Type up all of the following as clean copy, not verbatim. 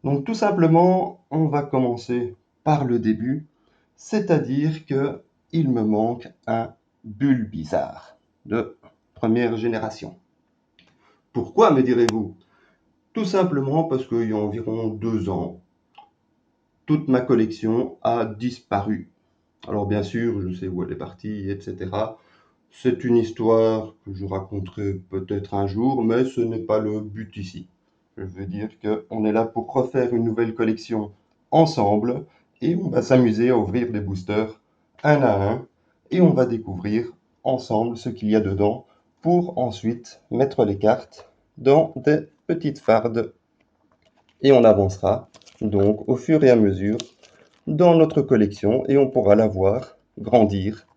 Donc tout simplement, on va commencer par le début, c'est-à-dire que il me manque un Bulbizarre de première génération. Pourquoi, me direz-vous? Tout simplement parce qu'il y a environ 2 ans, toute ma collection a disparu. Alors bien sûr, je sais où elle est partie, etc. C'est une histoire que je raconterai peut-être un jour, mais ce n'est pas le but ici. Je veux dire qu'on est là pour refaire une nouvelle collection ensemble et on va s'amuser à ouvrir des boosters un à un et on va découvrir ensemble ce qu'il y a dedans pour ensuite mettre les cartes dans des petites fardes et on avancera donc au fur et à mesure dans notre collection et on pourra la voir grandir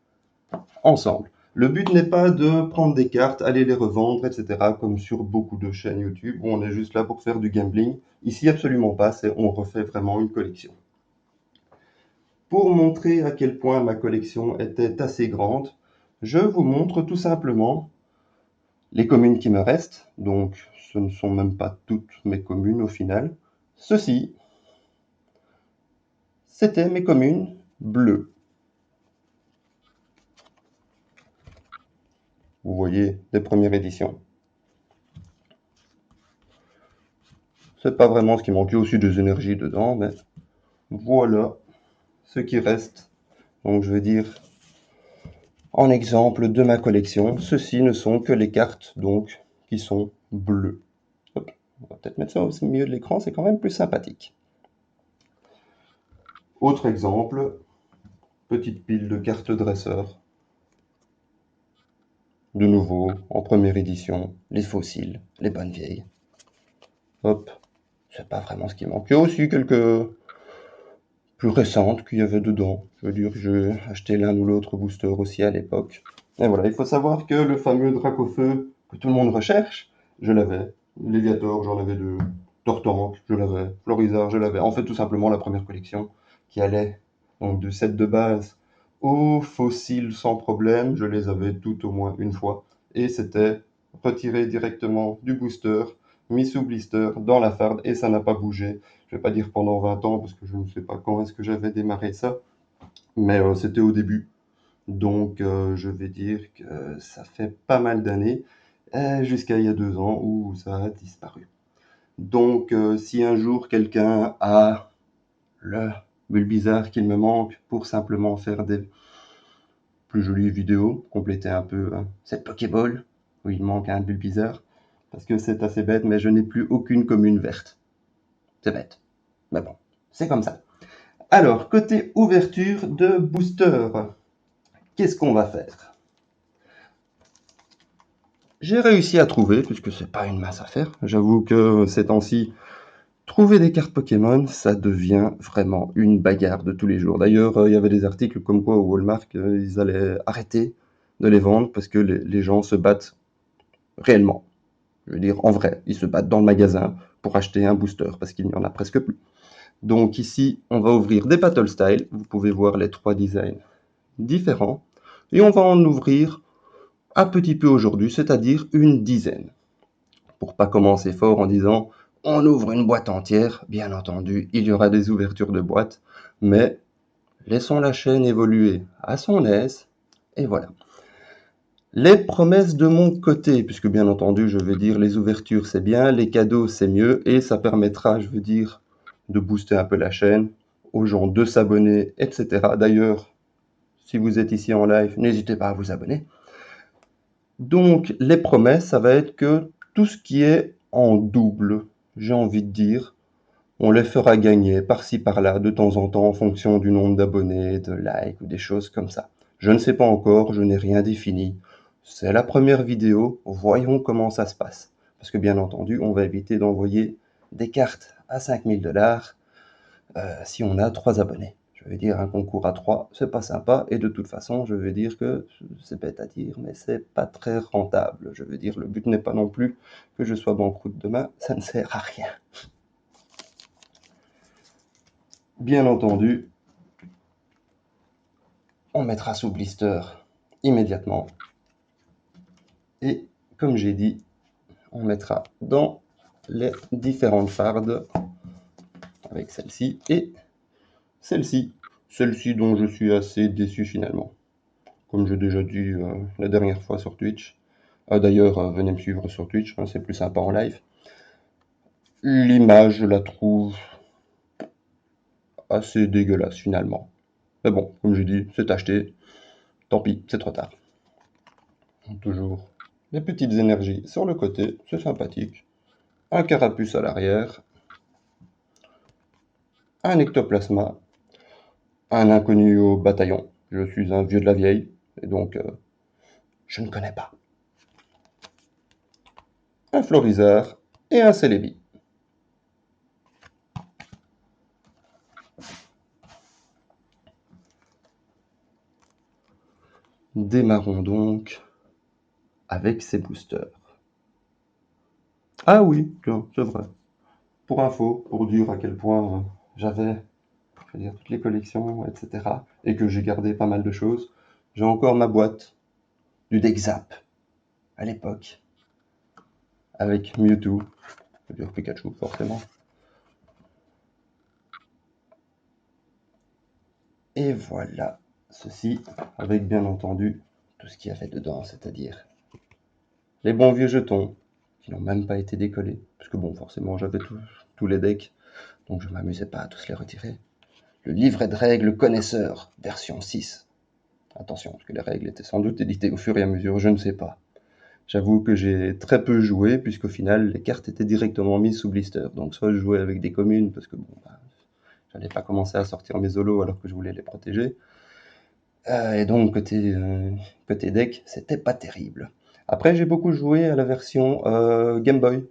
ensemble. Le but n'est pas de prendre des cartes, aller les revendre, etc., comme sur beaucoup de chaînes YouTube où on est juste là pour faire du gambling. Ici, absolument pas, on refait vraiment une collection. Pour montrer à quel point ma collection était assez grande, je vous montre tout simplement les communes qui me restent. Donc, ce ne sont même pas toutes mes communes au final. Ceci, c'était mes communes bleues. Vous voyez, des premières éditions. C'est pas vraiment ce qui manquait, aussi des énergies dedans, mais voilà ce qui reste. Donc je vais dire en exemple de ma collection, ceci ne sont que les cartes donc qui sont bleues. Hop, on va peut-être mettre ça au milieu de l'écran, c'est quand même plus sympathique. Autre exemple, petite pile de cartes dresseurs. De nouveau, en première édition, les fossiles, les bonnes vieilles. Hop, c'est pas vraiment ce qui manque. Il y a aussi quelques plus récentes qu'il y avait dedans. Je veux dire, j'ai acheté l'un ou l'autre booster aussi à l'époque. Et voilà, il faut savoir que le fameux Dracofeu que tout le monde recherche, je l'avais. Léviator, j'en avais deux. Tortank, je l'avais. Florizard, je l'avais. En fait, tout simplement la première collection qui allait donc de set de base aux fossiles sans problème. Je les avais toutes au moins une fois. Et c'était retiré directement du booster, mis sous blister dans la farde et ça n'a pas bougé. Je vais pas dire pendant 20 ans parce que je ne sais pas quand est-ce que j'avais démarré ça, mais c'était au début. Donc je vais dire que ça fait pas mal d'années, jusqu'à il y a 2 ans où ça a disparu. Donc si un jour quelqu'un a le Bulbizarre qu'il me manque pour simplement faire des plus jolies vidéos, compléter un peu cette Pokéball où il manque un Bulbizarre, parce que c'est assez bête, mais je n'ai plus aucune commune verte. C'est bête. Mais bon, c'est comme ça. Alors, côté ouverture de booster, qu'est-ce qu'on va faire? J'ai réussi à trouver, puisque c'est pas une masse à faire. J'avoue que ces temps-ci, trouver des cartes Pokémon, ça devient vraiment une bagarre de tous les jours. D'ailleurs, il y avait des articles comme quoi au Walmart, ils allaient arrêter de les vendre parce que les gens se battent réellement. Je veux dire, en vrai, ils se battent dans le magasin pour acheter un booster parce qu'il n'y en a presque plus. Donc ici, on va ouvrir des Battle Style. Vous pouvez voir les 3 designs différents. Et on va en ouvrir un petit peu aujourd'hui, c'est-à-dire une dizaine. Pour pas commencer fort en disant on ouvre une boîte entière, bien entendu, il y aura des ouvertures de boîtes, mais laissons la chaîne évoluer à son aise, et voilà. Les promesses de mon côté, puisque bien entendu, je veux dire, les ouvertures c'est bien, les cadeaux c'est mieux, et ça permettra, je veux dire, de booster un peu la chaîne, aux gens de s'abonner, etc. D'ailleurs, si vous êtes ici en live, n'hésitez pas à vous abonner. Donc, les promesses, ça va être que tout ce qui est en double, j'ai envie de dire, on les fera gagner par-ci par-là, de temps en temps, en fonction du nombre d'abonnés, de likes ou des choses comme ça. Je ne sais pas encore, je n'ai rien défini. C'est la première vidéo, voyons comment ça se passe. Parce que bien entendu, on va éviter d'envoyer des cartes à 5000 $ si on a 3 abonnés. Je veux dire, un concours à 3, c'est pas sympa, et de toute façon, je veux dire que, c'est bête à dire, mais c'est pas très rentable. Je veux dire, le but n'est pas non plus que je sois banqueroute demain, ça ne sert à rien. Bien entendu, on mettra sous blister immédiatement, et comme j'ai dit, on mettra dans les différentes fardes avec celle-ci et celle-ci. Celle-ci dont je suis assez déçu finalement. Comme j'ai déjà dit la dernière fois sur Twitch. D'ailleurs, venez me suivre sur Twitch, hein, c'est plus sympa en live. L'image, je la trouve assez dégueulasse finalement. Mais bon, comme j'ai dit, c'est acheté. Tant pis, c'est trop tard. Toujours des petites énergies sur le côté, c'est sympathique. Un carapuce à l'arrière. Un ectoplasma. Un inconnu au bataillon. Je suis un vieux de la vieille, et donc je ne connais pas. Un Florizard et un Celebi. Démarrons donc avec ces boosters. Ah oui, tiens, c'est vrai. Pour info, pour dire à quel point j'avais toutes les collections, etc. Et que j'ai gardé pas mal de choses, j'ai encore ma boîte du deck Zap à l'époque, avec Mewtwo, je veux dire Pikachu forcément. Et voilà, ceci avec bien entendu tout ce qu'il y avait dedans, c'est-à-dire les bons vieux jetons, qui n'ont même pas été décollés, parce que bon, forcément j'avais tous les decks, donc je m'amusais pas à tous les retirer. Le livret de règles connaisseur, version 6. Attention, parce que les règles étaient sans doute éditées au fur et à mesure, je ne sais pas. J'avoue que j'ai très peu joué, puisqu'au final, les cartes étaient directement mises sous blister. Donc soit je jouais avec des communes, parce que bon, j'allais pas commencer à sortir mes solos alors que je voulais les protéger. Et donc, côté deck, c'était pas terrible. Après, j'ai beaucoup joué à la version Game Boy.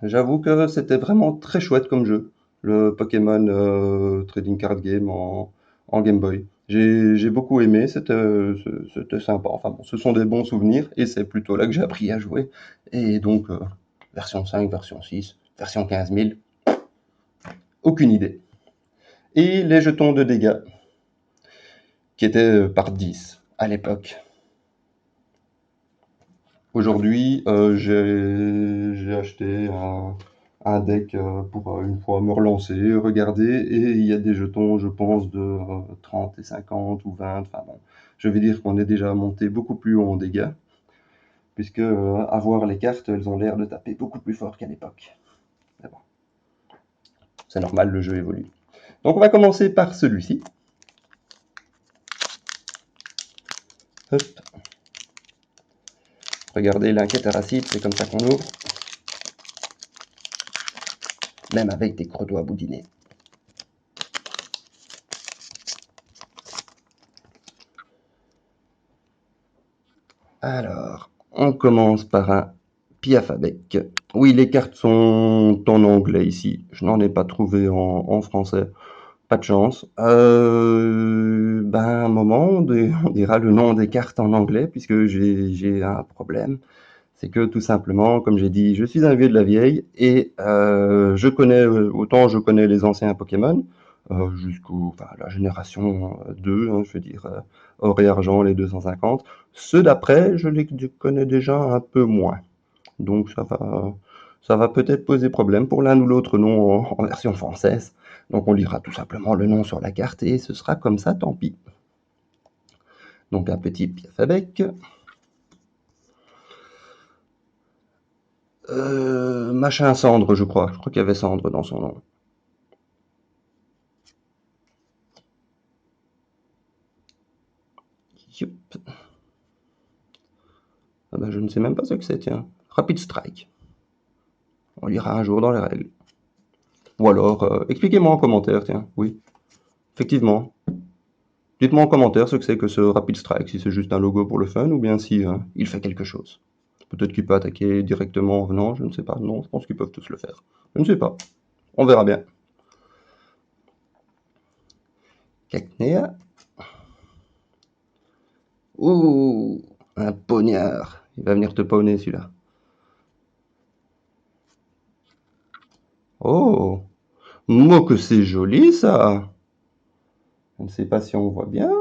J'avoue que c'était vraiment très chouette comme jeu, le Pokémon Trading Card Game en Game Boy. J'ai beaucoup aimé, c'était sympa. Enfin bon, ce sont des bons souvenirs et c'est plutôt là que j'ai appris à jouer. Et donc, version 5, version 6, version 15 000, aucune idée. Et les jetons de dégâts, qui étaient par 10 à l'époque. Aujourd'hui, j'ai acheté un deck pour une fois me relancer, regarder, et il y a des jetons, je pense, de 30 et 50 ou 20. Enfin bon, je vais dire qu'on est déjà monté beaucoup plus haut en dégâts, puisque à voir les cartes, elles ont l'air de taper beaucoup plus fort qu'à l'époque. Mais bon, c'est normal, le jeu évolue. Donc on va commencer par celui-ci. Hop. Regardez, l'inquiète aracide, c'est comme ça qu'on ouvre. Même avec des gros doigts boudinés. Alors, on commence par un Piafabec. Oui, les cartes sont en anglais ici. Je n'en ai pas trouvé en français. Pas de chance. Un moment, on dira le nom des cartes en anglais, puisque j'ai un problème. C'est que tout simplement, comme j'ai dit, je suis un vieux de la vieille et je connais, autant je connais les anciens Pokémon, la génération 2, hein, je veux dire, or et argent, les 250. Ceux d'après, je les connais déjà un peu moins. Donc ça va peut-être poser problème pour l'un ou l'autre nom en version française. Donc on lira tout simplement le nom sur la carte et ce sera comme ça, tant pis. Donc un petit Piafabec. Machin Cendre, je crois. Je crois qu'il y avait Cendre dans son nom. Yup. Ah ben, je ne sais même pas ce que c'est, tiens. Rapid Strike. On lira un jour dans les règles. Ou alors, expliquez-moi en commentaire, tiens. Oui, effectivement. Dites-moi en commentaire ce que c'est que ce Rapid Strike, si c'est juste un logo pour le fun ou bien si il fait quelque chose. Peut-être qu'il peut attaquer directement en venant, je ne sais pas. Non, je pense qu'ils peuvent tous le faire. Je ne sais pas. On verra bien. Cacnea. Ouh, un poignard. Il va venir te pawner celui-là. Oh, moi que c'est joli ça. Je ne sais pas si on voit bien.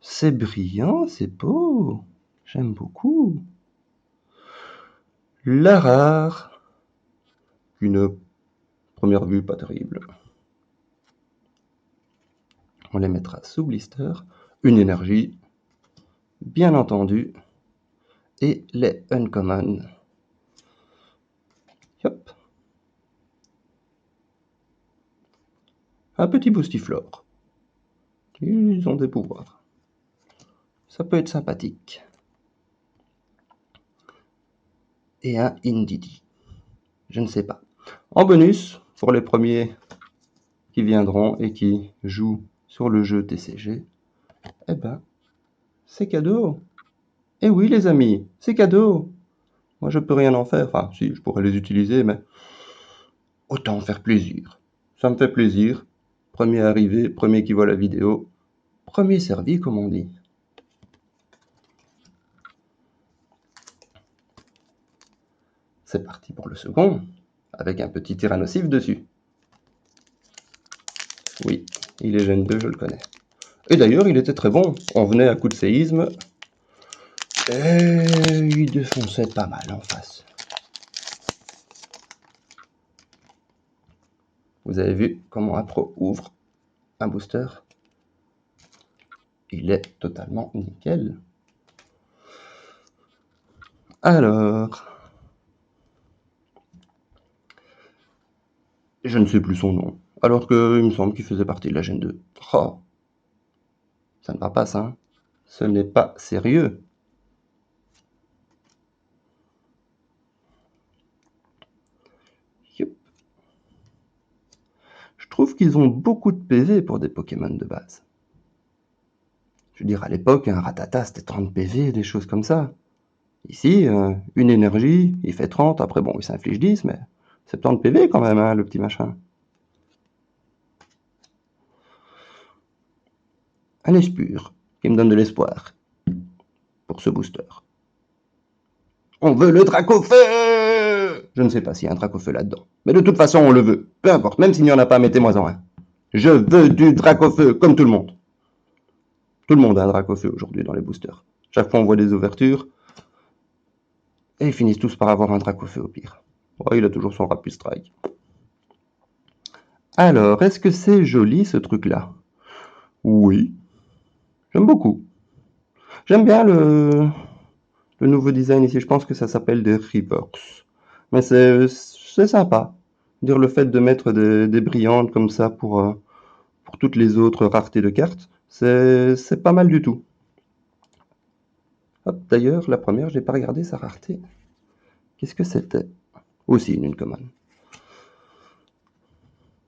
C'est brillant, c'est beau. J'aime beaucoup. La rare. Une Première vue, pas terrible. On les mettra sous blister. Une énergie, bien entendu. Et les uncommon. Hop. Un petit boostiflore. Ils ont des pouvoirs. Ça peut être sympathique. Et un Indeedee. Je ne sais pas. En bonus, pour les premiers qui viendront et qui jouent sur le jeu TCG, eh ben, c'est cadeau. Eh oui, les amis, c'est cadeau. Moi, je peux rien en faire. Enfin, si, je pourrais les utiliser, mais autant faire plaisir. Ça me fait plaisir. Premier arrivé, premier qui voit la vidéo. Premier servi, comme on dit. C'est parti pour le second, avec un petit tyrannosif dessus. Oui, il est Gen 2, je le connais. Et d'ailleurs, il était très bon. On venait à coup de séisme. Et il défonçait pas mal en face. Vous avez vu comment un pro ouvre un booster? Il est totalement nickel. Alors, je ne sais plus son nom, alors qu'il me semble qu'il faisait partie de la Gen 2. Oh, ça ne va pas, ça. Ce n'est pas sérieux. Yup. Je trouve qu'ils ont beaucoup de PV pour des Pokémon de base. Je veux dire, à l'époque, un Rattata, c'était 30 PV, des choses comme ça. Ici, une énergie, il fait 30, après bon, il s'inflige 10, mais 70 PV quand même, hein, le petit machin. Un Espure, qui me donne de l'espoir, pour ce booster. On veut le Dracofeu! Je ne sais pas s'il y a un Dracofeu là-dedans, mais de toute façon, on le veut. Peu importe, même s'il n'y en a pas, mettez-moi en un. Je veux du Dracofeu, comme tout le monde. Tout le monde a un Dracofeu aujourd'hui dans les boosters. Chaque fois, on voit des ouvertures, et ils finissent tous par avoir un Dracofeu au pire. Oh, il a toujours son Rapid Strike. Alors, est-ce que c'est joli ce truc-là? Oui, j'aime beaucoup. J'aime bien le nouveau design ici. Je pense que ça s'appelle des Reworks. Mais c'est sympa. Dire le fait de mettre des brillantes comme ça pour toutes les autres raretés de cartes, c'est pas mal du tout. Hop, d'ailleurs, la première, je n'ai pas regardé sa rareté. Qu'est-ce que c'était? Aussi une uncommon.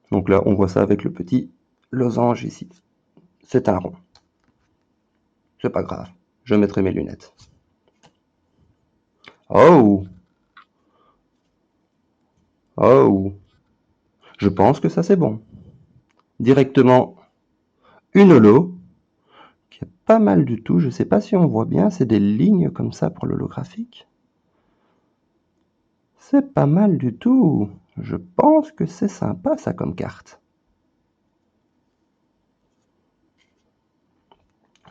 Donc là, on voit ça avec le petit losange ici. C'est un rond. C'est pas grave. Je mettrai mes lunettes. Oh! Oh! Je pense que ça c'est bon. Directement une holo, qui est pas mal du tout. Je sais pas si on voit bien, c'est des lignes comme ça pour l'holographique. C'est pas mal du tout. Je pense que c'est sympa ça comme carte.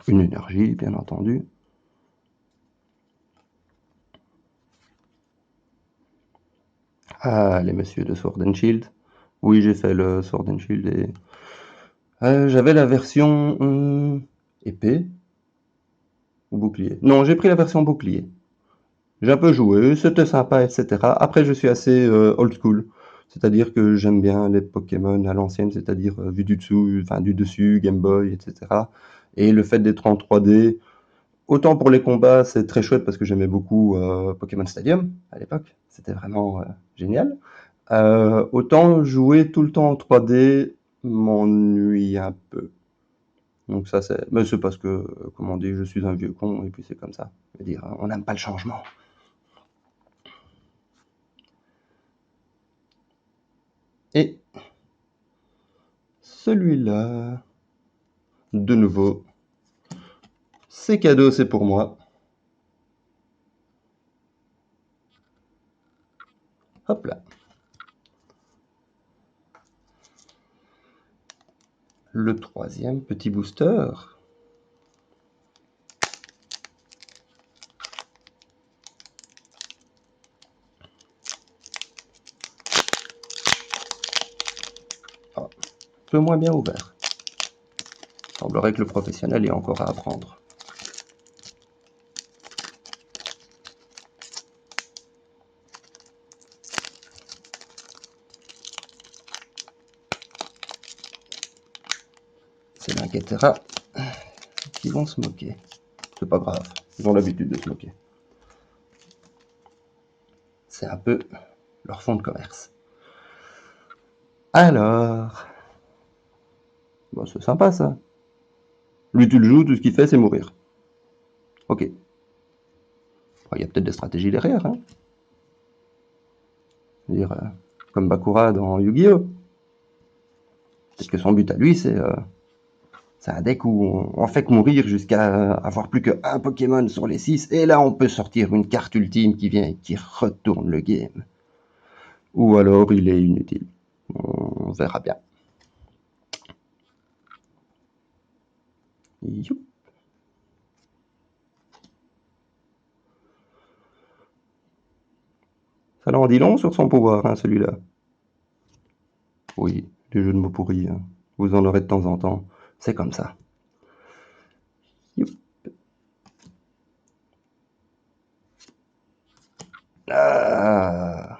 Une énergie, bien entendu. Ah, les messieurs de Sword and Shield. Oui, j'ai fait le Sword and Shield et j'avais la version épée ou bouclier. Non, j'ai pris la version bouclier. J'ai un peu joué, c'était sympa, etc. Après, je suis assez old school. C'est-à-dire que j'aime bien les Pokémon à l'ancienne, c'est-à-dire vu du dessous, enfin du dessus, Game Boy, etc. Et le fait d'être en 3D, autant pour les combats, c'est très chouette parce que j'aimais beaucoup Pokémon Stadium à l'époque. C'était vraiment génial. Autant jouer tout le temps en 3D m'ennuie un peu. Donc ça, mais c'est parce que, comme on dit, je suis un vieux con et puis c'est comme ça. Je veux dire, on n'aime pas le changement. Et celui-là, de nouveau, c'est cadeau, c'est pour moi. Hop là. Le troisième petit booster. peu moins bien ouvert. Il semblerait que le professionnel ait encore à apprendre. C'est l'Inquetera qui vont se moquer. C'est pas grave, ils ont l'habitude de se moquer. C'est un peu leur fond de commerce. Alors, bon, c'est sympa ça. Lui, tu le joues, tout ce qu'il fait, c'est mourir. Ok. Il y a peut-être des stratégies derrière, hein. Je veux dire, comme Bakura dans Yu-Gi-Oh! Peut-être que son but à lui, c'est un deck où on fait que mourir jusqu'à avoir plus qu'un Pokémon sur les 6, et là on peut sortir une carte ultime qui vient et qui retourne le game. Ou alors il est inutile. On verra bien. Youp. Ça en dit long sur son pouvoir, hein, celui-là. Oui, les jeux de mots pourris, hein. Vous en aurez de temps en temps. C'est comme ça. Youp. Ah,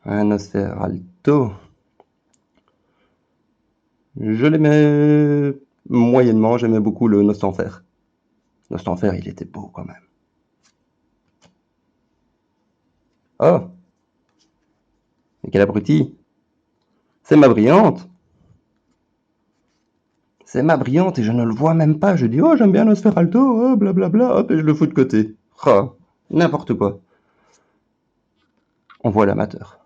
un Nosferalto. Je l'aimais moyennement, j'aimais beaucoup le Nostanfer. Nostanfer, il était beau quand même. Oh, mais quel abruti! C'est ma brillante! C'est ma brillante et je ne le vois même pas. Je dis, oh, j'aime bien Nosferalto, oh, blablabla, hop, et je le fous de côté. Oh, n'importe quoi. On voit l'amateur.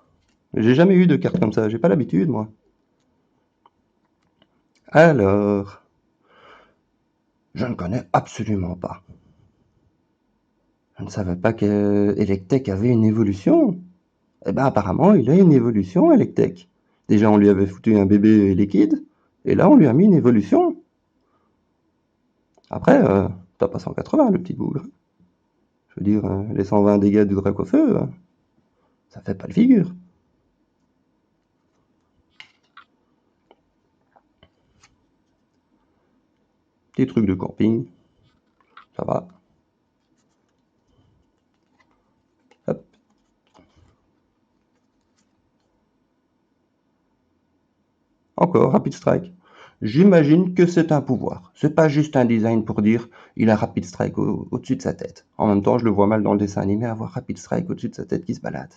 J'ai jamais eu de carte comme ça, j'ai pas l'habitude, moi. Alors, je ne connais absolument pas. Je ne savais pas qu'Electek avait une évolution. Eh ben, apparemment, il a une évolution, Electek. Déjà, on lui avait foutu un bébé liquide, et là, on lui a mis une évolution. Après, t'as pas 180, le petit bougre. Je veux dire, les 120 dégâts du drac au feu, ça fait pas le figure. Petit truc de camping, ça va. Hop. Encore, Rapid Strike. J'imagine que c'est un pouvoir. C'est pas juste un design pour dire il a Rapid Strike au-dessus de sa tête. En même temps, je le vois mal dans le dessin animé avoir Rapid Strike au-dessus de sa tête qui se balade.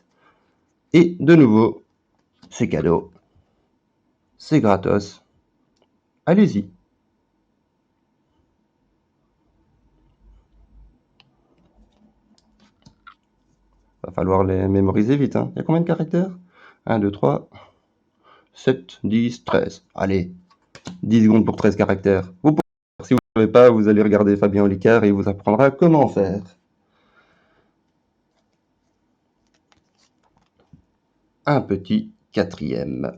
Et de nouveau, c'est cadeau. C'est gratos. Allez-y. Va falloir les mémoriser vite, hein. Il y a combien de caractères? 1, 2, 3, 7, 10, 13. Allez, 10 secondes pour 13 caractères. Vous pouvez, si vous ne savez pas, vous allez regarder Fabien Olicard et il vous apprendra comment faire. Un petit quatrième.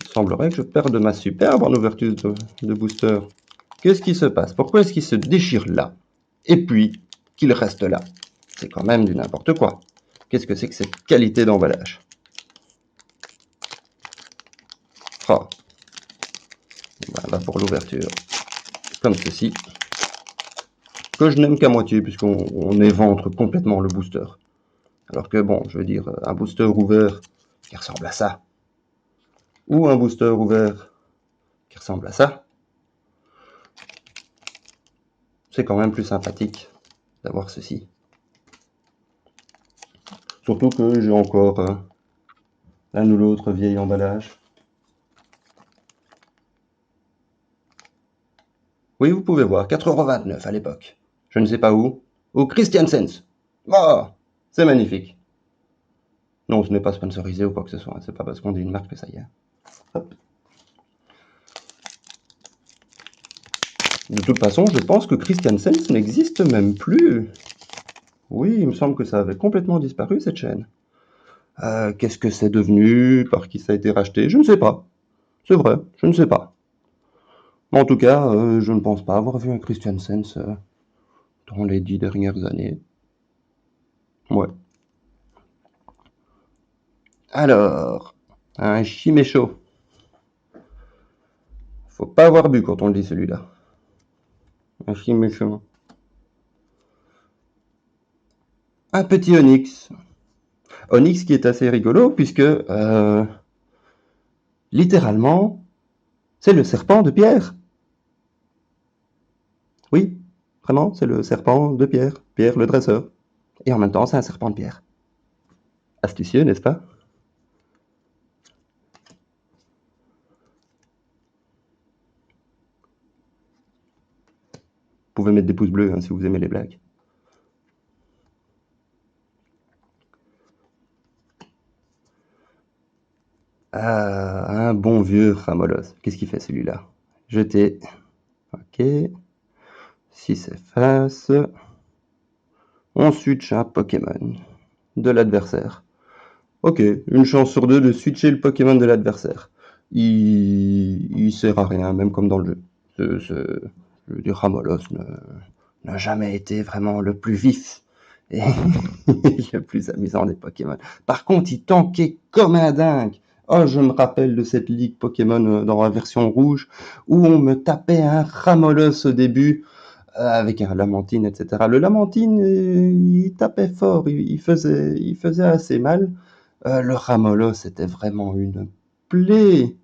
Il semblerait que je perde ma superbe en ouverture de booster. Qu'est-ce qui se passe? Pourquoi est-ce qu'il se déchire là? Et puis, qu'il reste là? C'est quand même du n'importe quoi. Qu'est-ce que c'est que cette qualité d'emballage? Oh. Voilà pour l'ouverture. Comme ceci. Que je n'aime qu'à moitié, puisqu'on éventre complètement le booster. Alors que bon, je veux dire, un booster ouvert qui ressemble à ça, ou un booster ouvert qui ressemble à ça, c'est quand même plus sympathique d'avoir ceci. Surtout que j'ai encore l'un ou l'autre vieil emballage. Oui, vous pouvez voir, 4,29 € à l'époque. Je ne sais pas où. Au Christiansens. Oh, c'est magnifique. Non, ce n'est pas sponsorisé ou quoi que ce soit. C'est pas parce qu'on dit une marque que ça y est. Hop. De toute façon, je pense que Christiansens n'existe même plus. Oui, il me semble que ça avait complètement disparu, cette chaîne. Qu'est-ce que c'est devenu? Par qui ça a été racheté? Je ne sais pas. C'est vrai, je ne sais pas. En tout cas, je ne pense pas avoir vu un Christian Sens dans les 10 dernières années. Ouais. Alors, un Chimécho. Faut pas avoir bu quand on le dit celui-là. Un Chimécho. Un petit Onyx. Onyx qui est assez rigolo puisque, littéralement, c'est le serpent de Pierre. Oui, vraiment, c'est le serpent de Pierre. Pierre le dresseur. Et en même temps, c'est un serpent de pierre. Astucieux, n'est-ce pas? Vous pouvez mettre des pouces bleus hein, si vous aimez les blagues. Ah, un bon vieux Ramolos. Qu'est-ce qu'il fait celui-là? Jeter. Ok. Si c'est face. On switch un Pokémon de l'adversaire. Ok, une chance sur deux de switcher le Pokémon de l'adversaire. Il sert à rien, même comme dans le jeu. Je veux dire, Ramolos n'a jamais été vraiment le plus vif et le plus amusant des Pokémon. Par contre, il tankait comme un dingue. Oh, je me rappelle de cette ligue Pokémon dans la version rouge où on me tapait un Ramolos au début avec un Lamantine, etc. Le Lamantine, il tapait fort, il faisait assez mal. Le Ramolos, c'était vraiment une plaie.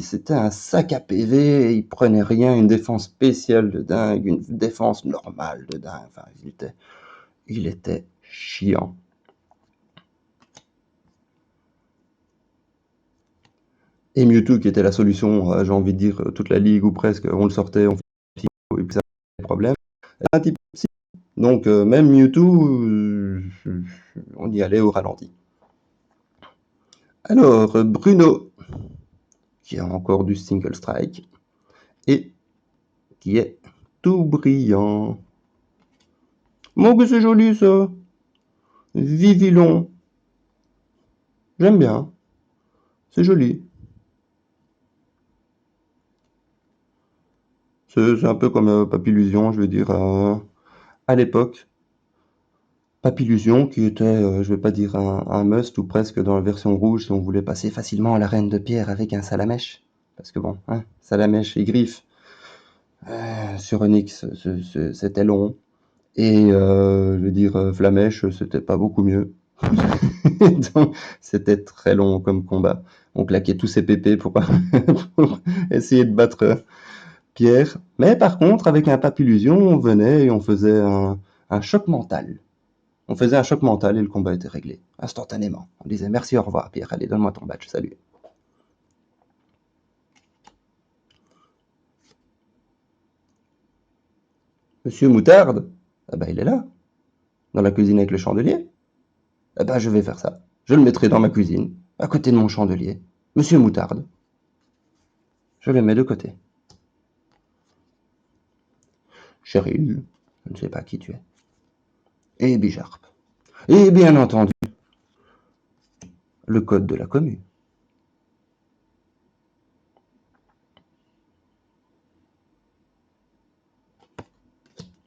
C'était un sac à PV, il prenait rien, une défense spéciale de dingue, une défense normale de dingue. Enfin, il était chiant. Et Mewtwo qui était la solution, j'ai envie de dire, toute la ligue ou presque, on le sortait, on faisait et puis ça avait des problèmes. Un type psy. Donc même Mewtwo, on y allait au ralenti. Alors, Bruno, qui a encore du single strike, et qui est tout brillant. Mon que c'est joli ça. Vivillon. J'aime bien. C'est joli. C'est un peu comme Papillusion, je veux dire, à l'époque. Papillusion qui était, je vais pas dire un must ou presque dans la version rouge si on voulait passer facilement à la Reine de Pierre avec un Salamèche. Parce que bon, hein, Salamèche et Griffe sur Onyx, c'était long. Et je veux dire, Flamèche, c'était pas beaucoup mieux. Donc, c'était très long comme combat. On claquait tous ses pépés pour essayer de battre Pierre. Mais par contre, avec un Papillusion, on venait et on faisait un choc mental. On faisait un choc mental et le combat était réglé, instantanément. On disait merci, au revoir, Pierre, allez, donne-moi ton badge, salut. Monsieur Moutarde, ah ben il est là, dans la cuisine avec le chandelier. Eh ben je vais faire ça. Je le mettrai dans ma cuisine, à côté de mon chandelier. Monsieur Moutarde, je le mets de côté. Cheryl, je ne sais pas qui tu es. Et Bijarp. Et bien entendu, le code de la commune.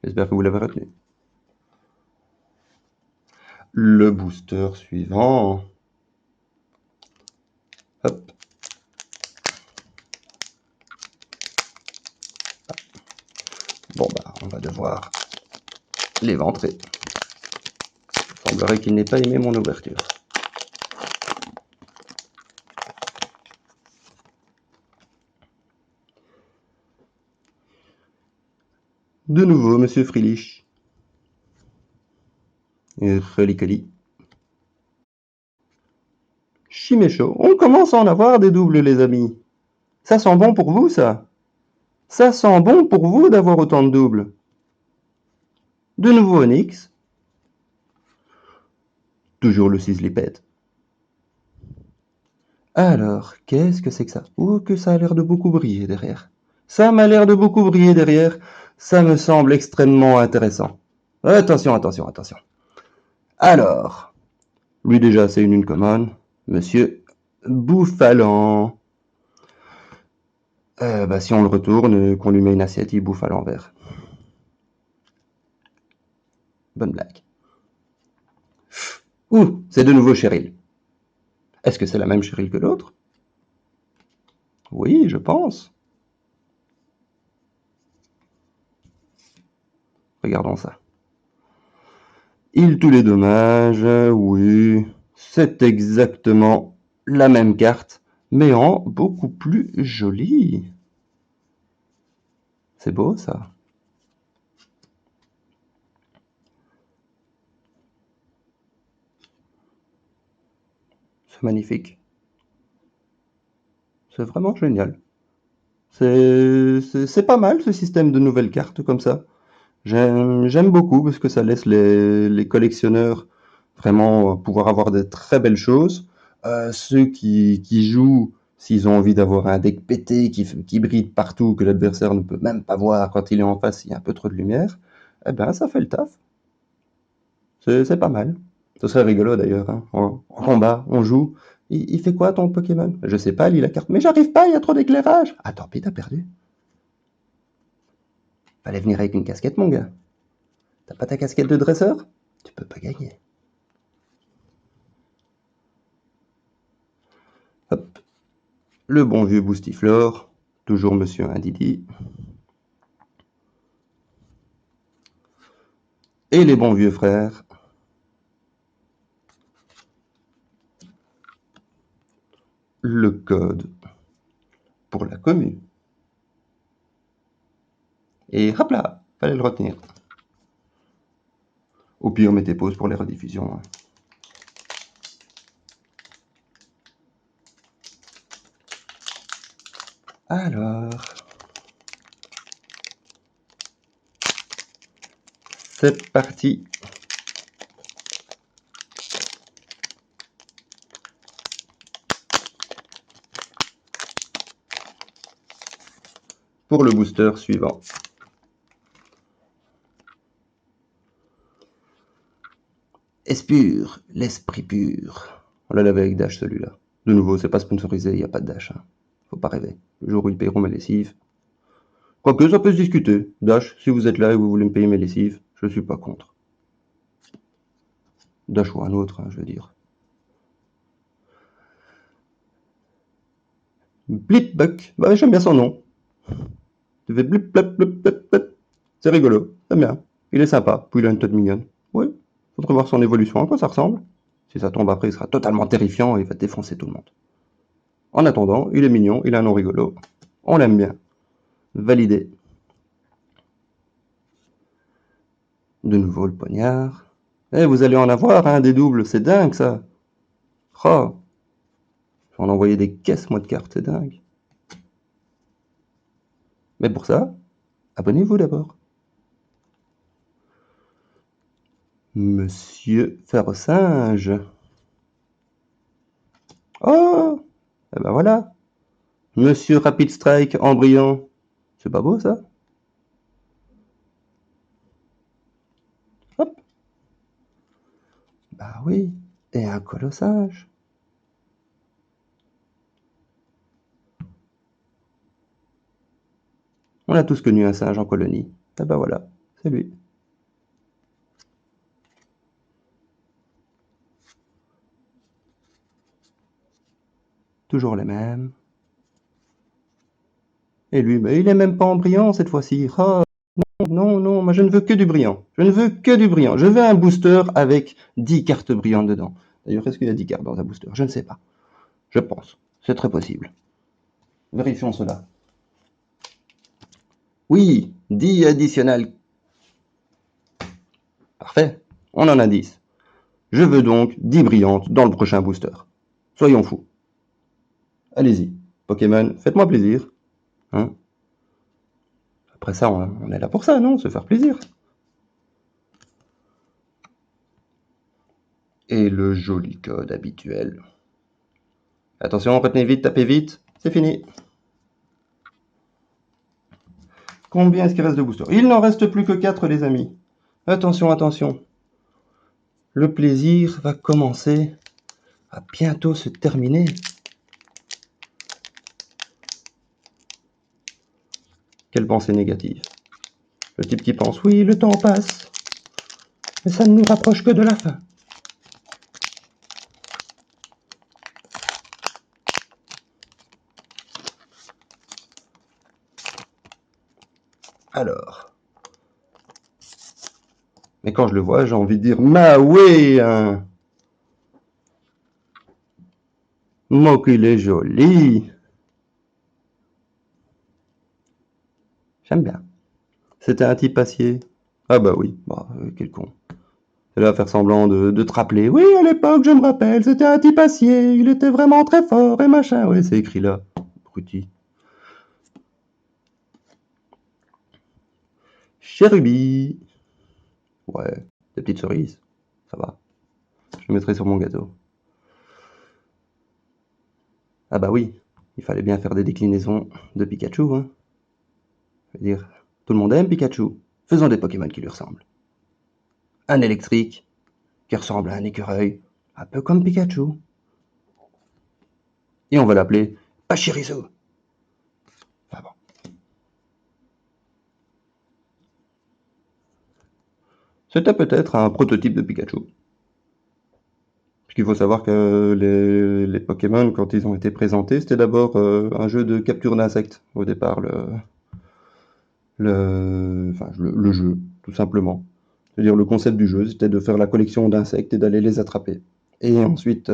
J'espère que vous l'avez retenu. Le booster suivant. Hop. Bon bah, on va devoir l'éventrer. Il semblerait qu'il n'ait pas aimé mon ouverture. De nouveau, monsieur Frilich. Et Relicoli. Chimécho. On commence à en avoir des doubles, les amis. Ça sent bon pour vous, ça? Ça sent bon pour vous d'avoir autant de doubles. De nouveau Onyx. Toujours le Sizzlipede. Alors, qu'est-ce que c'est que ça? Oh, que ça a l'air de beaucoup briller derrière. Ça m'a l'air de beaucoup briller derrière. Ça me semble extrêmement intéressant. Attention, attention, attention. Alors, Lui déjà, c'est une commune. Monsieur Bouffalant. Si on le retourne, qu'on lui met une assiette, il bouffe à l'envers. Bonne blague. Ouh, c'est de nouveau Cheryl. Est-ce que c'est la même Cheryl que l'autre? Oui, je pense. Regardons ça. Il tous les dommages, oui. C'est exactement la même carte, mais en beaucoup plus jolie. C'est beau ça. C'est magnifique. C'est vraiment génial. C'est pas mal ce système de nouvelles cartes comme ça. J'aime beaucoup parce que ça laisse les collectionneurs vraiment pouvoir avoir de très belles choses. Ceux qui jouent, s'ils ont envie d'avoir un deck pété qui brille de partout, que l'adversaire ne peut même pas voir quand il est en face, il y a un peu trop de lumière, eh ben ça fait le taf. C'est pas mal. Ce serait rigolo d'ailleurs, hein. En combat, on joue. Il fait quoi ton Pokémon? Je sais pas, lis la carte. Mais j'arrive pas, il y a trop d'éclairage. Ah tant pis, t'as perdu. Fallait venir avec une casquette, mon gars. T'as pas ta casquette de dresseur? Tu peux pas gagner. Hop. Le bon vieux Boostiflore. Toujours Monsieur Indidi. Et les bons vieux frères. Le code pour la commune. Et hop là, fallait le retenir. Au pire, mettez pause pour les rediffusions, hein. Alors, c'est parti. Pour le booster suivant. Espure, l'esprit pur. On l'a lavé avec Dash celui-là. De nouveau, c'est pas sponsorisé, il n'y a pas de Dash, hein. Faut pas rêver. Le jour où ils payeront mes lessives. Quoique, ça peut se discuter. Dash, si vous êtes là et vous voulez me payer mes lessives, je suis pas contre. Dash ou un autre, hein, je veux dire. Blipbuck, bah j'aime bien son nom. Tu fais blip blip blip blip blip. C'est rigolo, j'aime bien. Il est sympa, puis il a une tête mignonne. Oui, faudrait voir son évolution, à quoi ça ressemble. Si ça tombe après, il sera totalement terrifiant et il va défoncer tout le monde. En attendant, il est mignon, il a un nom rigolo. On l'aime bien. Validé. De nouveau le poignard. Eh, vous allez en avoir, hein, des doubles, c'est dingue ça. Oh, je vais en envoyer des caisses, moi, de cartes, c'est dingue. Mais pour ça, abonnez-vous d'abord. Monsieur Ferrosinge. Oh, eh ben voilà. Monsieur Rapid Strike Embryon. C'est pas beau ça? Hop. Bah oui. Et un colossage. On a tous connu un singe en colonie. Eh ben voilà, c'est lui. Toujours les mêmes. Et lui, mais il est même pas en brillant cette fois-ci. Oh, non, non, moi je ne veux que du brillant. Je ne veux que du brillant. Je veux un booster avec 10 cartes brillantes dedans. D'ailleurs, est-ce qu'il y a 10 cartes dans un booster? Je ne sais pas. Je pense. C'est très possible. Vérifions cela. Oui, 10 additionnels. Parfait. On en a 10. Je veux donc 10 brillantes dans le prochain booster. Soyons fous. Allez-y. Pokémon, faites-moi plaisir. Hein? Après ça, on est là pour ça, non? Se faire plaisir. Et le joli code habituel. Attention, retenez vite, tapez vite. C'est fini. Combien est-ce qu'il reste de boosters? Il n'en reste plus que 4, les amis. Attention, attention. le plaisir va commencer à bientôt se terminer. Quelle pensée négative. Le type qui pense, oui, le temps passe, mais ça ne nous rapproche que de la fin. Alors. Mais quand je le vois, j'ai envie de dire, ma oui, hein. Moi qu'il est joli. J'aime bien. C'était un type acier. Ah bah oui, bah, quel con. Elle va faire semblant de te rappeler. Oui, à l'époque, je me rappelle, c'était un type acier, il était vraiment très fort et machin. Oui, c'est écrit là. Bruti. Cherubi. Ouais, des petites cerises. Ça va. Je le mettrai sur mon gâteau. Ah bah oui, il fallait bien faire des déclinaisons de Pikachu, hein. Je veux dire, tout le monde aime Pikachu. Faisons des Pokémon qui lui ressemblent. Un électrique qui ressemble à un écureuil, un peu comme Pikachu. Et on va l'appeler Pachirisu. Enfin bon. C'était peut-être un prototype de Pikachu. Puisqu'il faut savoir que les Pokémon, quand ils ont été présentés, c'était d'abord un jeu de capture d'insectes, au départ, le jeu, tout simplement. C'est-à-dire le concept du jeu, c'était de faire la collection d'insectes et d'aller les attraper. Et ensuite,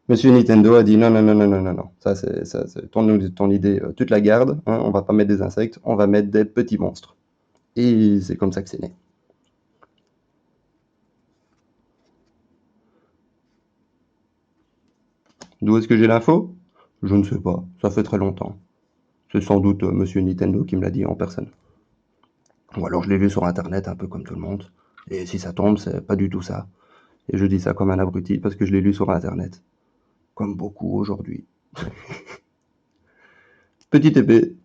Monsieur Nintendo a dit non, non, non, non, non, non, non, ça c'est ton idée, tu te la gardes, hein, on va pas mettre des insectes, on va mettre des petits monstres. Et c'est comme ça que c'est né. D'où est-ce que j'ai l'info? Je ne sais pas, ça fait très longtemps. C'est sans doute Monsieur Nintendo qui me l'a dit en personne. Ou alors je l'ai lu sur internet un peu comme tout le monde. Et si ça tombe, c'est pas du tout ça. Et je dis ça comme un abruti parce que je l'ai lu sur internet. Comme beaucoup aujourd'hui. Petite épée.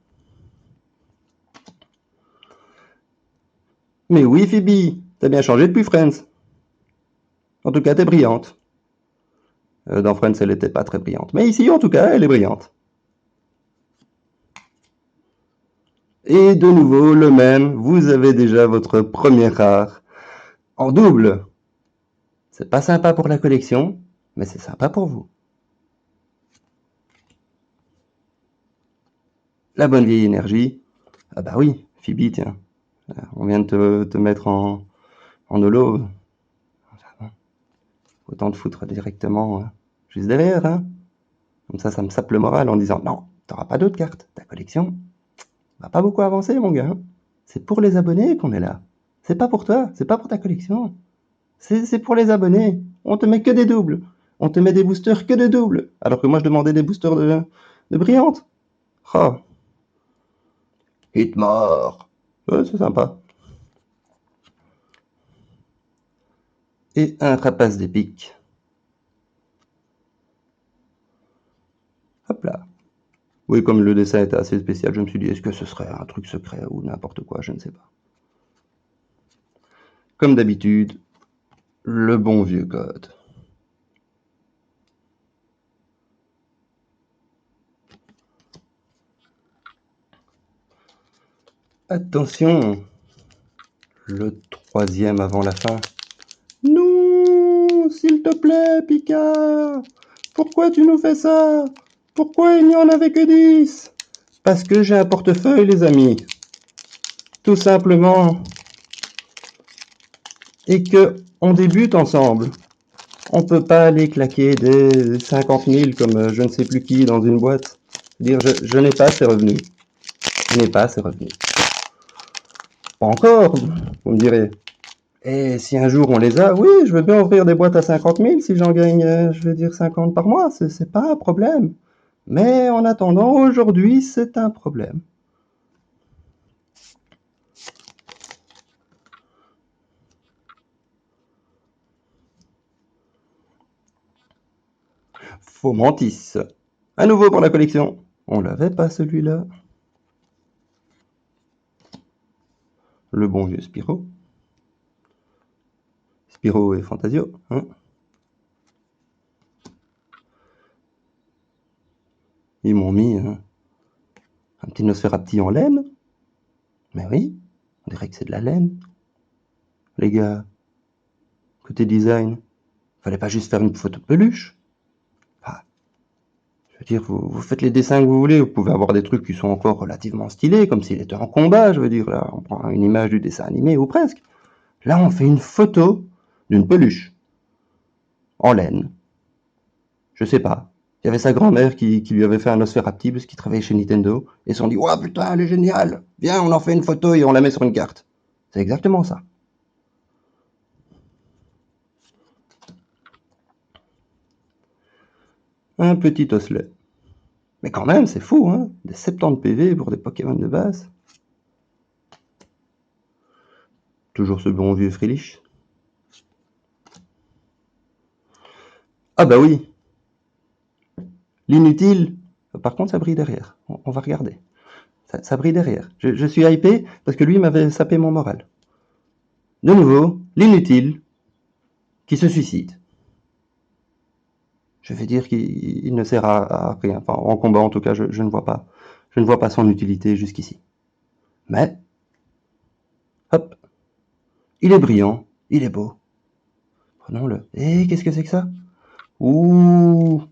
Mais oui, Phoebe, t'as bien changé depuis Friends. En tout cas, t'es brillante. Dans Friends, elle était pas très brillante. Mais ici, en tout cas, elle est brillante. Et de nouveau, le même, vous avez déjà votre premier rare en double. C'est pas sympa pour la collection, mais c'est sympa pour vous. La bonne vieille énergie. Ah bah oui, Phoebe, tiens. On vient de te mettre en holo. Autant te foutre directement juste derrière, hein. Comme ça me sape le moral en disant non, t'auras pas d'autres cartes. Ta collection va pas beaucoup avancer, mon gars. C'est pour les abonnés qu'on est là. C'est pas pour toi, c'est pas pour ta collection. C'est pour les abonnés. On te met que des doubles. On te met des boosters que de doubles. Alors que moi, je demandais des boosters de brillantes. Oh. Hit mort. Ouais, c'est sympa. Et un rapace d'épique. Hop là. Oui, comme le dessin était assez spécial, je me suis dit, est-ce que ce serait un truc secret ou n'importe quoi, je ne sais pas. Comme d'habitude, le bon vieux code. Attention, le troisième avant la fin. Non, s'il te plaît, Pika. Pourquoi tu nous fais ça? Pourquoi il n'y en avait que 10? Parce que j'ai un portefeuille, les amis. Tout simplement. Et que on débute ensemble. On peut pas aller claquer des 50 000 comme je ne sais plus qui dans une boîte. Dire je n'ai pas ces revenus. Je n'ai pas ces revenus. Pas encore, vous me direz. Et si un jour on les a, oui, je veux bien ouvrir des boîtes à 50 000 si j'en gagne, je veux dire 50 par mois, c'est pas un problème. Mais en attendant, aujourd'hui, c'est un problème. Fomantis. À nouveau pour la collection. On l'avait pas celui-là. Le bon vieux Spyro. Spyro et Fantasio, hein. Ils m'ont mis un petit Nosferatu en laine. Mais oui, on dirait que c'est de la laine. Les gars, côté design, fallait pas juste faire une photo de peluche. Enfin, je veux dire, vous faites les dessins que vous voulez, vous pouvez avoir des trucs qui sont encore relativement stylés, comme s'il était en combat, je veux dire, là, on prend une image du dessin animé, ou presque. Là, on fait une photo d'une peluche, en laine. Je sais pas. Il y avait sa grand-mère qui lui avait fait un Nosferatu parce qu'il travaillait chez Nintendo, et ils se sont dit, ouah, putain, elle est géniale! Viens, on en fait une photo et on la met sur une carte. C'est exactement ça. Un petit osselet. Mais quand même, c'est fou, hein? Des 70 PV pour des Pokémon de base. Toujours ce bon vieux Frilich. Ah bah oui, l'inutile. Par contre, ça brille derrière. On va regarder. Ça brille derrière. Je suis hypé parce que lui m'avait sapé mon moral. De nouveau, l'inutile qui se suicide. Je vais dire qu'il ne sert à rien. Enfin, en combat, en tout cas, je ne vois pas. Je ne vois pas son utilité jusqu'ici. Mais, hop, il est brillant, il est beau. Prenons-le. Et qu'est-ce que c'est que ça? Ouh,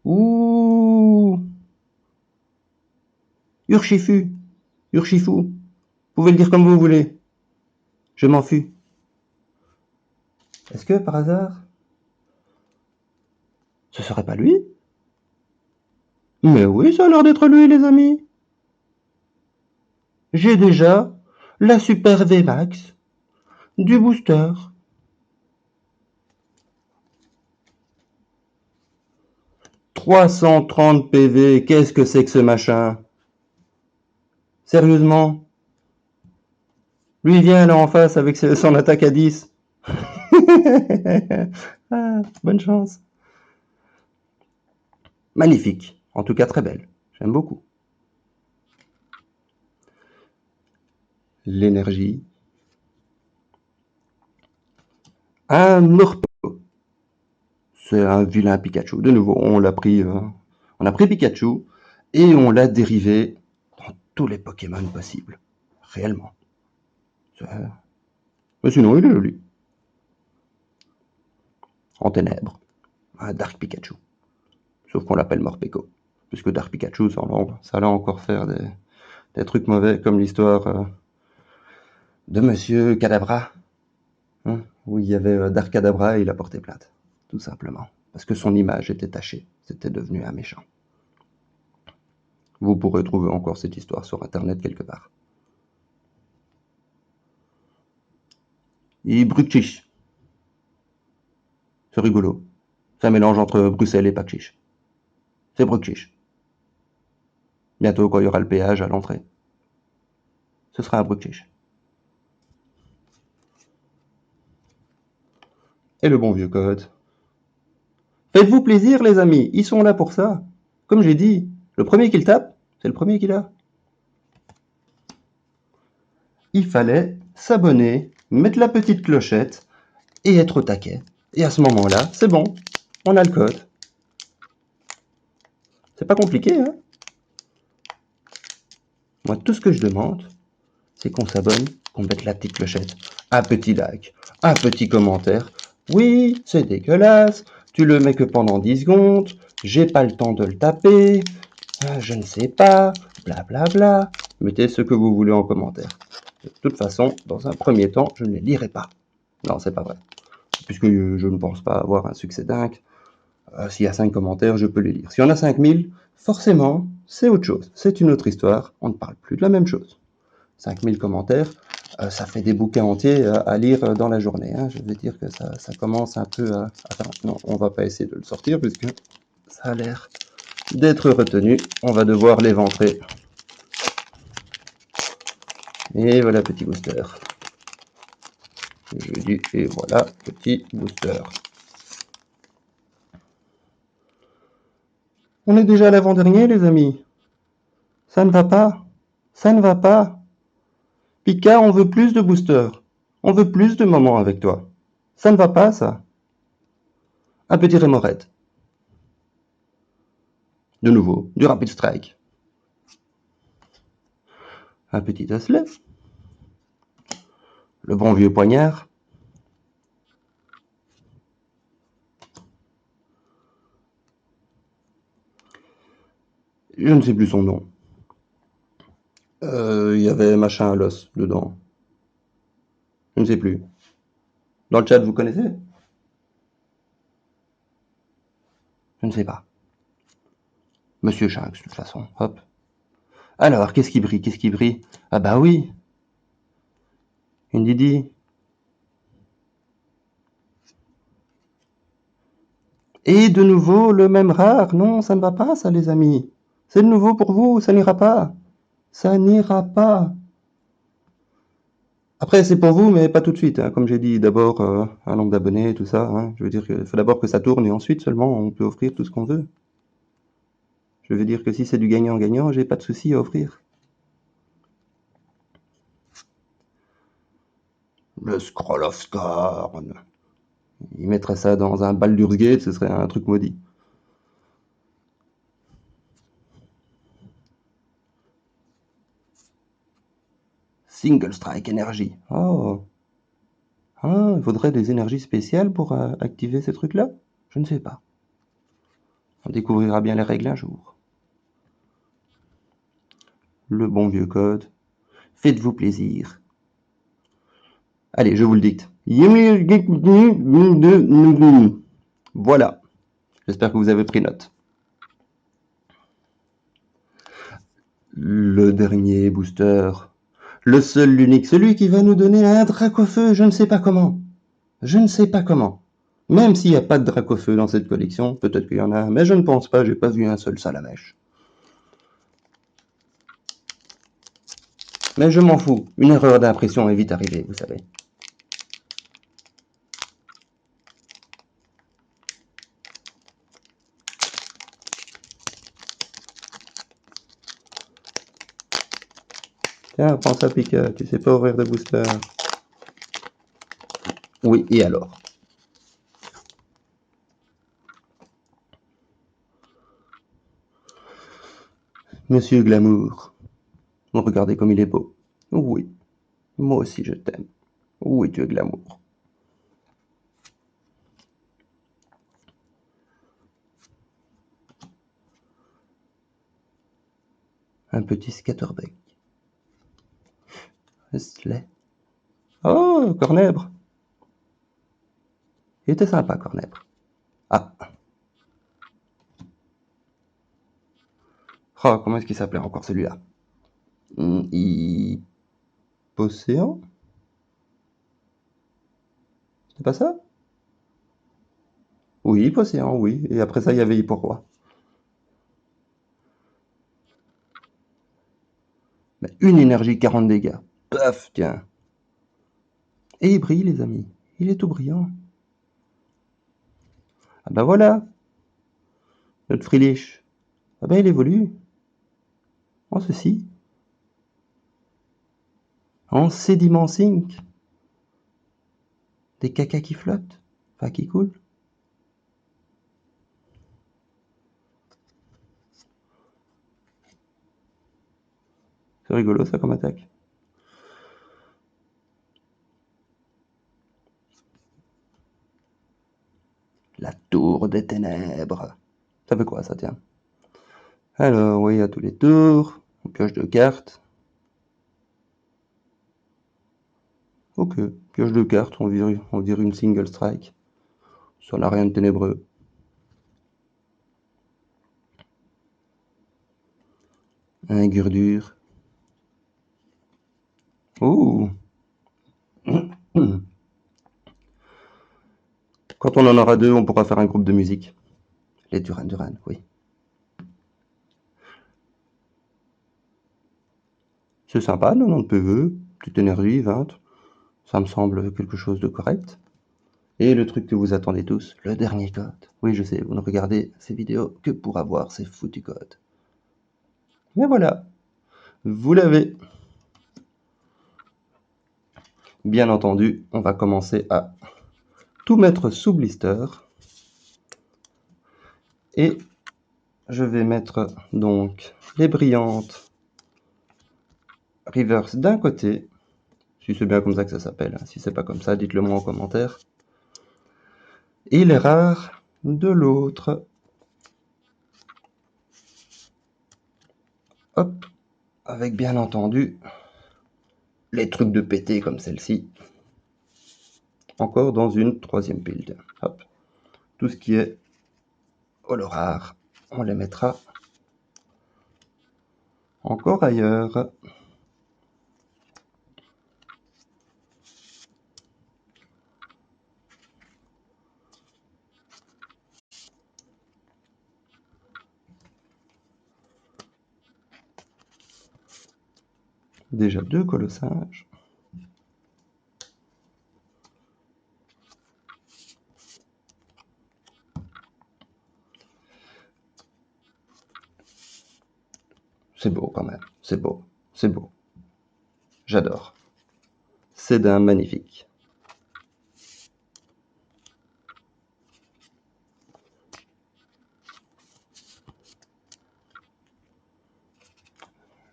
ouh, Urshifu, Urshifu. Vous pouvez le dire comme vous voulez. Je m'en fus. Est-ce que, par hasard, ce serait pas lui? Mais oui, ça a l'air d'être lui, les amis. J'ai déjà la Super VMAX du booster. 330 PV, qu'est-ce que c'est que ce machin? Sérieusement? Lui vient là en face avec son attaque à 10. Ah, bonne chance. Magnifique. En tout cas, très belle. J'aime beaucoup. L'énergie. Un Morpeko. C'est un vilain Pikachu. De nouveau, on a pris Pikachu et on l'a dérivé dans tous les Pokémon possibles. Réellement. Mais sinon, il est joli. En ténèbres. Un Dark Pikachu. Sauf qu'on l'appelle Morpeko. Puisque Dark Pikachu, ça allait encore faire des trucs mauvais, comme l'histoire de Monsieur Kadabra. Hein, où il y avait Dark Kadabra et il a porté plainte. Tout simplement. Parce que son image était tachée. C'était devenu un méchant. Vous pourrez trouver encore cette histoire sur internet quelque part. Et Bruxish. C'est rigolo. C'est un mélange entre Bruxelles et Pacchiche. C'est Bruxish. Bientôt, quand il y aura le péage à l'entrée, ce sera un Bruxish. Et le bon vieux code. Faites-vous plaisir, les amis. Ils sont là pour ça. Comme j'ai dit, le premier qui le tape, c'est le premier qui l'a. Il fallait s'abonner, mettre la petite clochette et être au taquet. Et à ce moment-là, c'est bon. On a le code. C'est pas compliqué, hein? Moi, tout ce que je demande, c'est qu'on s'abonne, qu'on mette la petite clochette, un petit like, un petit commentaire. Oui, c'est dégueulasse, tu le mets que pendant 10 secondes, j'ai pas le temps de le taper, je ne sais pas, blablabla. Bla bla. Mettez ce que vous voulez en commentaire. De toute façon, dans un premier temps, je ne les lirai pas. Non, c'est pas vrai. Puisque je ne pense pas avoir un succès dingue. S'il y a 5 commentaires, je peux les lire. S'il y en a 5000, forcément, c'est autre chose. C'est une autre histoire. On ne parle plus de la même chose. 5000 commentaires, ça fait des bouquins entiers à lire dans la journée. Hein. Je veux dire que ça commence un peu à... Attends, non, on va pas essayer de le sortir puisque ça a l'air d'être retenu. On va devoir l'éventrer. Et voilà, petit booster. Je dis, et voilà, petit booster. On est déjà à l'avant-dernier, les amis. Ça ne va pas. Ça ne va pas. Pika, on veut plus de boosters. On veut plus de moments avec toi. Ça ne va pas, ça. Un petit Remoraid. De nouveau, du Rapid Strike. Un petit Asley. Le bon vieux poignard. Je ne sais plus son nom. Il y avait machin à l'os dedans. Je ne sais plus. Dans le chat, vous connaissez? Je ne sais pas. Monsieur Shanks, de toute façon. Hop. Alors, qu'est-ce qui brille? Qu'est-ce qui brille? Ah bah oui. Une Didi. Et de nouveau, le même rare. Non, ça ne va pas, ça, les amis. C'est de nouveau pour vous, ça n'ira pas. Ça n'ira pas. Après, c'est pour vous, mais pas tout de suite, hein. Comme j'ai dit, d'abord, un nombre d'abonnés, tout ça, hein. Je veux dire qu'il faut d'abord que ça tourne et ensuite seulement on peut offrir tout ce qu'on veut. Je veux dire que si c'est du gagnant-gagnant, j'ai pas de souci à offrir. Le Scroll of Scorn. Il mettrait ça dans un Baldur's Gate, ce serait un truc maudit. Single Strike Energy. Oh. Ah, il faudrait des énergies spéciales pour activer ces trucs-là? Je ne sais pas. On découvrira bien les règles un jour. Le bon vieux code. Faites-vous plaisir. Allez, je vous le dicte. Voilà. J'espère que vous avez pris note. Le dernier booster. Le seul, l'unique, celui qui va nous donner un Dracofeu, je ne sais pas comment. Je ne sais pas comment. Même s'il n'y a pas de Dracofeu dans cette collection, peut-être qu'il y en a un, mais je ne pense pas, j'ai pas vu un seul Salamèche. Mais je m'en fous, une erreur d'impression est vite arrivée, vous savez. Tiens, prends ça, Pika, tu sais pas ouvrir de booster. Oui, et alors? Monsieur Glamour. Regardez comme il est beau. Oui, moi aussi je t'aime. Oui, tu es Glamour. Un petit scatterbeck. Slay. Oh, Cornèbre. Il était sympa, Cornèbre. Ah. Oh, comment est-ce qu'il s'appelait encore celui-là? Hypocéan? C'est pas ça? Oui, Hypocéan, oui. Et après ça, il y avait Hyporoi. Mais une énergie, 40 dégâts. Paf, tiens. Et il brille, les amis. Il est tout brillant. Ah bah voilà. Notre Frilich. Ah bah il évolue. En ceci. En sédiment zinc. Des cacas qui flottent. Enfin, qui coulent. C'est rigolo, ça, comme attaque. La tour des ténèbres. Ça fait quoi, ça, tiens? Alors, oui, à tous les tours. On pioche 2 cartes. Ok, pioche 2 cartes, on dirait une single strike. Ça n'a rien de ténébreux. Un Gurdure. Ouh. Quand on en aura 2, on pourra faire un groupe de musique. Les Duran Duran, oui. C'est sympa, 90 PV, petite énergie, 20. Ça me semble quelque chose de correct. Et le truc que vous attendez tous, le dernier code. Oui, je sais, vous ne regardez ces vidéos que pour avoir ces foutus codes. Mais voilà, vous l'avez. Bien entendu, on va commencer à tout mettre sous blister. Et je vais mettre donc les brillantes reverse d'un côté, si c'est bien comme ça que ça s'appelle. Si c'est pas comme ça, dites-le moi en commentaire. Et les rares de l'autre. Hop, avec bien entendu les trucs de pété comme celle-ci. Encore dans une troisième build. Hop, tout ce qui est holo rare, on les mettra encore ailleurs. Déjà 2 colossinges. C'est beau quand même, c'est beau, c'est beau. J'adore. C'est d'un magnifique.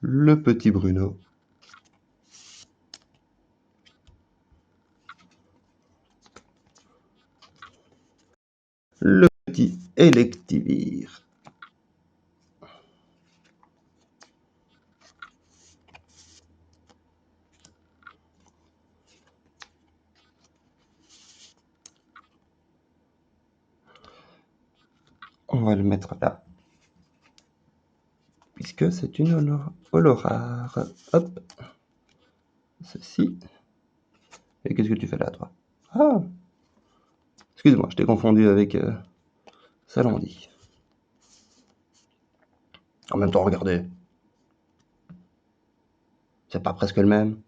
Le petit Bruno. Le petit Electivire. On va le mettre là. Puisque c'est une holo rare. Hop. Ceci. Et qu'est-ce que tu fais là, toi? Ah! Excuse-moi, je t'ai confondu avec Salandi. En même temps, regardez. C'est pas presque le même.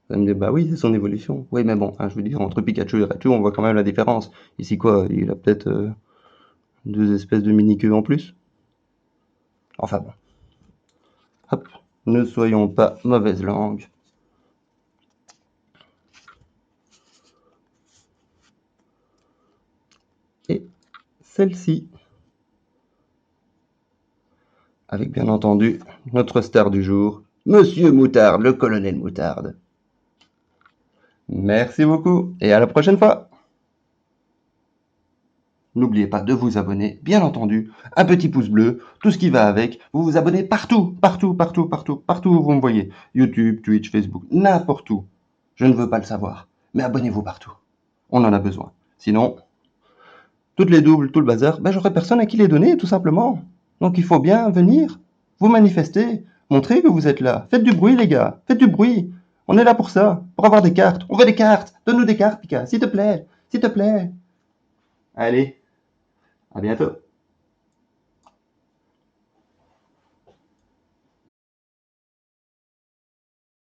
Vous me dites, bah oui, c'est son évolution. Oui, mais bon, hein, je veux dire, entre Pikachu et Raichu, on voit quand même la différence. Ici, quoi, il a peut-être 2 espèces de mini-queues en plus. Enfin bon. Hop, ne soyons pas mauvaise langue. Et celle-ci. Avec bien entendu notre star du jour, Monsieur Moutarde, le colonel Moutarde. Merci beaucoup et à la prochaine fois. N'oubliez pas de vous abonner, bien entendu, un petit pouce bleu, tout ce qui va avec. Vous vous abonnez partout, partout, partout, partout, partout où vous me voyez. YouTube, Twitch, Facebook, n'importe où. Je ne veux pas le savoir, mais abonnez-vous partout. On en a besoin. Sinon, toutes les doubles, tout le bazar, ben j'aurai personne à qui les donner, tout simplement. Donc il faut bien venir, vous manifester, montrer que vous êtes là. Faites du bruit, les gars, faites du bruit. On est là pour ça, pour avoir des cartes. On veut des cartes. Donne-nous des cartes, Pika, s'il te plaît, s'il te plaît. Allez, à bientôt.